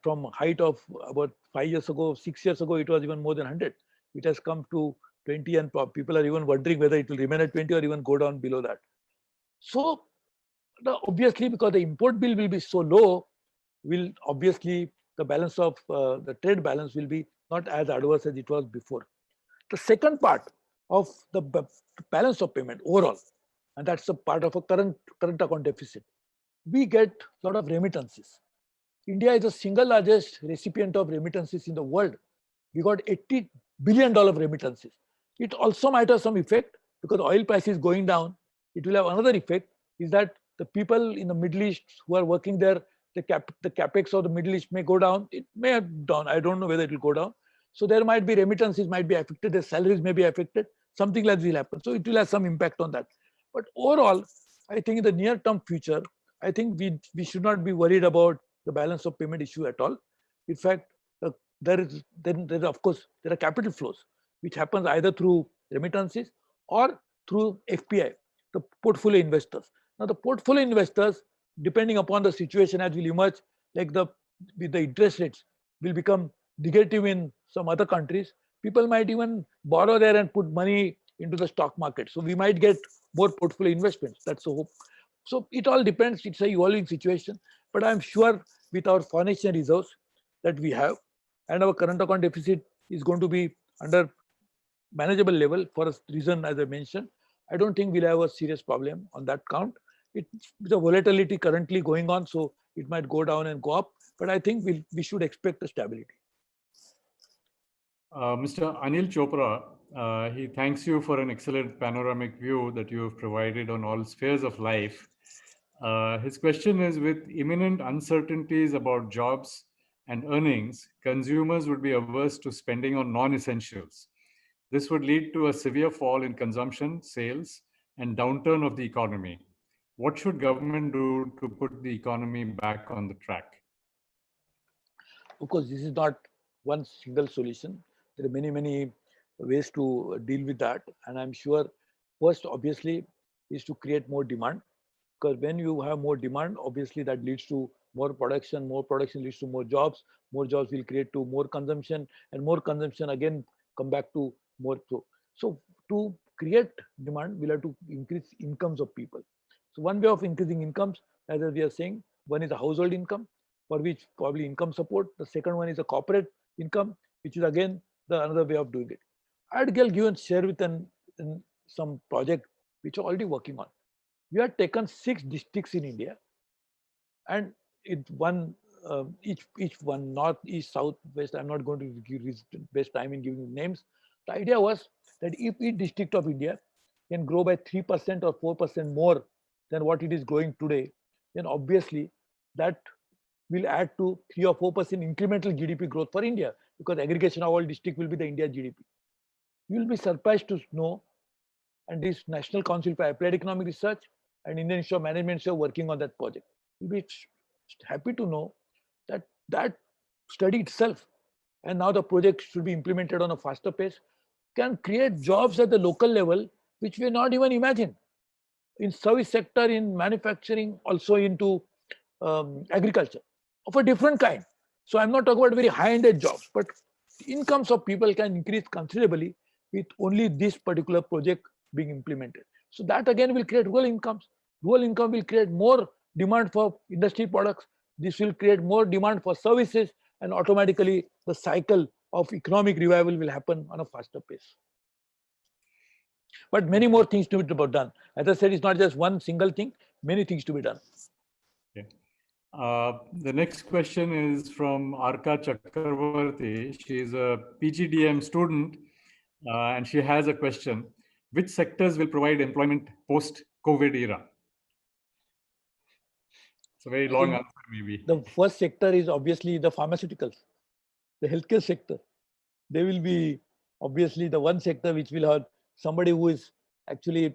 From height of about 5 years ago, 6 years ago, it was even more than 100. It has come to 20 and people are even wondering whether it will remain at 20 or even go down below that. So obviously, because the import bill will be so low, will obviously the balance of the trade balance will be not as adverse as it was before. The second part of the balance of payment overall, and that's a part of a current account deficit, we get a lot of remittances. India is the single largest recipient of remittances in the world. We got $80 billion remittances. It also might have some effect because oil prices going down. It will have another effect is that the people in the Middle East who are working there, the capex of the Middle East may go down. It may have down. I don't know whether it will go down. So there might be remittances might be affected. Their salaries may be affected. Something like this will happen. So it will have some impact on that. But overall, I think in the near-term future, I think we should not be worried about the balance of payment issue at all. In fact, there are capital flows which happens either through remittances or through FPI, the portfolio investors. Now the portfolio investors, depending upon the situation as will emerge, like with the interest rates will become negative in some other countries, people might even borrow there and put money into the stock market. So we might get more portfolio investments. That's the hope. So it all depends. It's an evolving situation, but I'm sure with our foreign exchange reserves that we have and our current account deficit is going to be under manageable level for a reason as I mentioned. I don't think we'll have a serious problem on that count. It's the volatility currently going on, so it might go down and go up, but I think we should expect a stability. Mr. Anil Chopra, he thanks you for an excellent panoramic view that you have provided on all spheres of life. His question is, with imminent uncertainties about jobs and earnings, consumers would be averse to spending on non-essentials. This would lead to a severe fall in consumption, sales, and downturn of the economy. What should government do to put the economy back on the track? Of course, this is not one single solution. There are many, many ways to deal with that. And I'm sure first, obviously, is to create more demand. Because when you have more demand, obviously that leads to more production leads to more jobs will create to more consumption, and more consumption again come back to more. So to create demand, we'll have to increase incomes of people. So one way of increasing incomes, as we are saying, one is a household income, for which probably income support. The second one is a corporate income, which is again the another way of doing it. I'd give and share with some project which are already working on. We have taken 6 districts in India, and each one, north, east, south, west. I'm not going to waste time in giving names. The idea was that if each district of India can grow by 3% or 4% more than what it is growing today, then obviously that will add to 3 or 4% incremental GDP growth for India, because aggregation of all district will be the India GDP. You will be surprised to know, and this National Council for Applied Economic Research and Indian Institute of Management are working on that project. You'll be happy to know that that study itself, and now the project should be implemented on a faster pace, can create jobs at the local level which we not even imagine. In service sector, in manufacturing, also into agriculture of a different kind. So I'm not talking about very high-ended jobs, but incomes of people can increase considerably with only this particular project being implemented. So that again will create rural incomes. Rural income will create more demand for industry products. This will create more demand for services, and automatically the cycle of economic revival will happen on a faster pace. But many more things to be done. As I said, it's not just one single thing, many things to be done. Okay. The next question is from Arka Chakravarti. She is a PGDM student, and she has a question. Which sectors will provide employment post-COVID era? It's a very long answer, maybe. The first sector is obviously the pharmaceuticals, the healthcare sector. They will be obviously the one sector which will have somebody who is actually,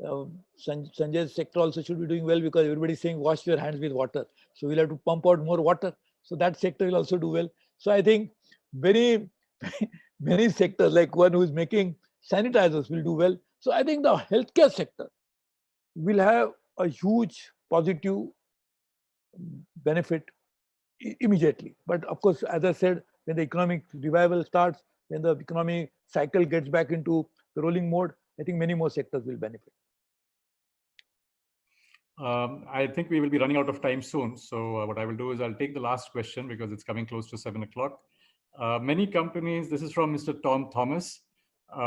Sanjay's sector also should be doing well, because everybody is saying wash your hands with water. So we'll have to pump out more water. So that sector will also do well. So I think many sectors, like one who is making sanitizers, will do well. So I think the healthcare sector will have a huge positive benefit immediately. But of course, as I said, when the economic revival starts, when the economic cycle gets back into the rolling mode, I think many more sectors will benefit. I think we will be running out of time soon. So what I will do is I'll take the last question, because it's coming close to 7 o'clock. Many companies, this is from Mr. Tom Thomas.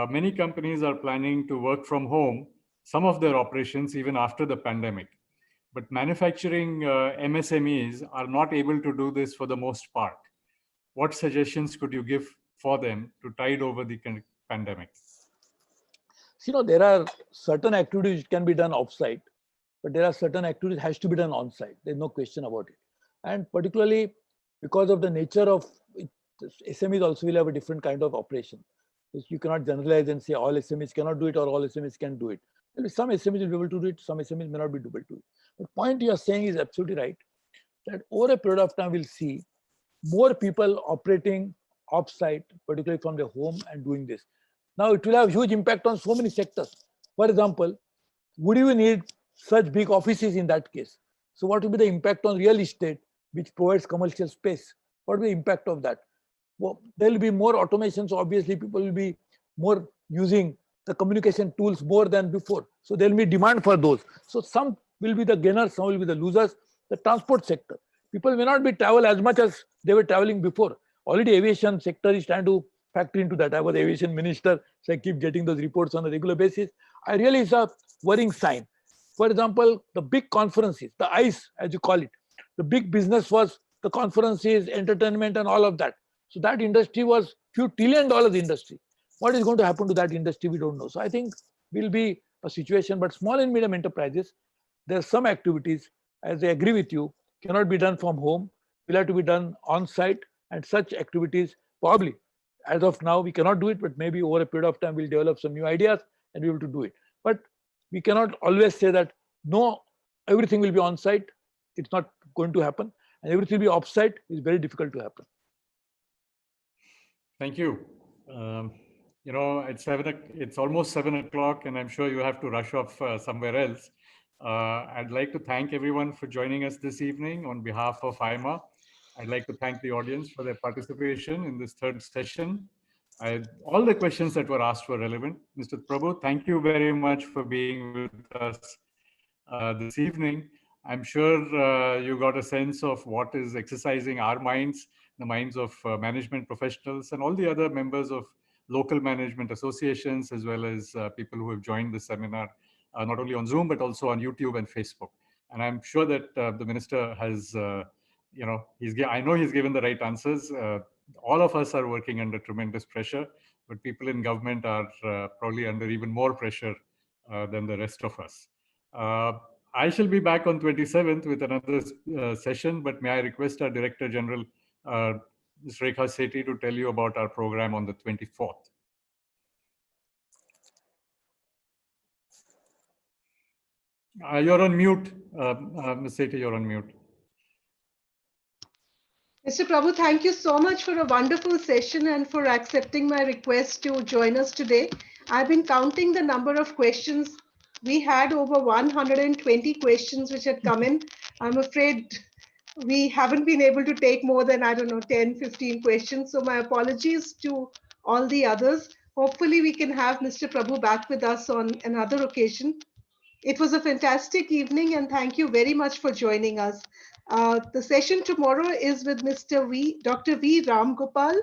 Many companies are planning to work from home, some of their operations even after the pandemic. But manufacturing MSMEs are not able to do this for the most part. What suggestions could you give for them to tide over the pandemic? So, there are certain activities which can be done offsite, but there are certain activities has to be done on site. There's no question about it. And particularly because of the nature of it, SMEs also will have a different kind of operation. You cannot generalize and say all SMEs cannot do it or all SMEs can do it. Some SMEs will be able to do it, some SMEs may not be able to do it. The point you are saying is absolutely right, that over a period of time we'll see more people operating off-site, particularly from their home, and doing this. Now it will have huge impact on so many sectors. For example, would you need such big offices in that case? So what will be the impact on real estate, which provides commercial space? What will be the impact of that? Well, there will be more automation, so obviously people will be more using the communication tools more than before. So there will be demand for those. So some will be the gainers, some will be the losers. The transport sector, people may not be travel as much as they were traveling before. Already aviation sector is trying to factor into that. I was aviation minister, so I keep getting those reports on a regular basis. I really is a worrying sign. For example, the big conferences, the ICE as you call it, the big business was the conferences, entertainment and all of that. So that industry was few $1 trillion industry. What is going to happen to that industry, we don't know. So I think will be a situation, but small and medium enterprises, there are some activities, as I agree with you, cannot be done from home, will have to be done on site, and such activities probably, as of now, we cannot do it, but maybe over a period of time, we'll develop some new ideas and be able to do it. But we cannot always say that no everything will be on site. It's not going to happen. And everything will be off site is very difficult to happen. Thank you. You know, it's almost 7 o'clock, and I'm sure you have to rush off somewhere else. I'd like to thank everyone for joining us this evening on behalf of IMA. I'd like to thank the audience for their participation in this third session. All the questions that were asked were relevant. Mr. Prabhu, thank you very much for being with us this evening. I'm sure you got a sense of what is exercising our minds, the minds of management professionals and all the other members of local management associations, as well as people who have joined the seminar, not only on Zoom, but also on YouTube and Facebook. And I'm sure that the minister has, you know, I know he's given the right answers. All of us are working under tremendous pressure, but people in government are probably under even more pressure than the rest of us. I shall be back on 27th with another session, but may I request our Director General, Ms. Rekha Sethi, to tell you about our program on the 24th. You're on mute, Ms. Sethi, you're on mute. Mr. Prabhu, thank you so much for a wonderful session and for accepting my request to join us today. I've been counting the number of questions. We had over 120 questions which had come in. I'm afraid we haven't been able to take more than, I don't know, 10, 15 questions. So my apologies to all the others. Hopefully we can have Mr. Prabhu back with us on another occasion. It was a fantastic evening and thank you very much for joining us. The session tomorrow is with Dr. V. Ram Gopal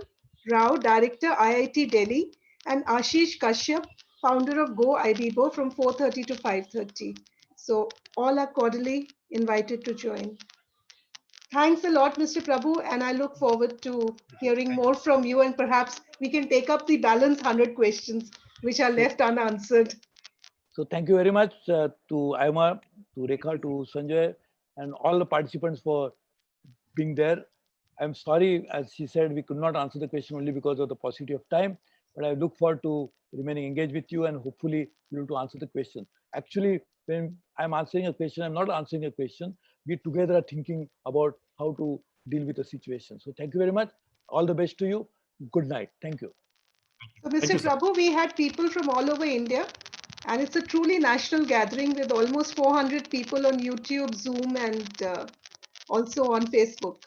Rao, Director, IIT Delhi, and Ashish Kashyap, founder of Go IBBO, from 4:30 to 5:30. So all are cordially invited to join. Thanks a lot, Mr. Prabhu, and I look forward to hearing more from you, and perhaps we can take up the balance 100 questions which are left unanswered. So thank you very much to IMA, to Rekha, to Sanjay, and all the participants for being there. I'm sorry, as she said, we could not answer the question only because of the paucity of time, but I look forward to remaining engaged with you and hopefully be able to answer the question. Actually, when I'm answering a question, I'm not answering a question. We together are thinking about how to deal with the situation. So thank you very much. All the best to you. Good night. Thank you. So, Mr. Prabhu, we had people from all over India, and it's a truly national gathering with almost 400 people on YouTube, Zoom, and also on Facebook.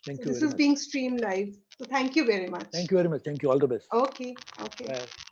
Thank So you. this is being streamed live. So thank you very much. Thank you very much. Thank you. All the best. Okay. Okay. Bye.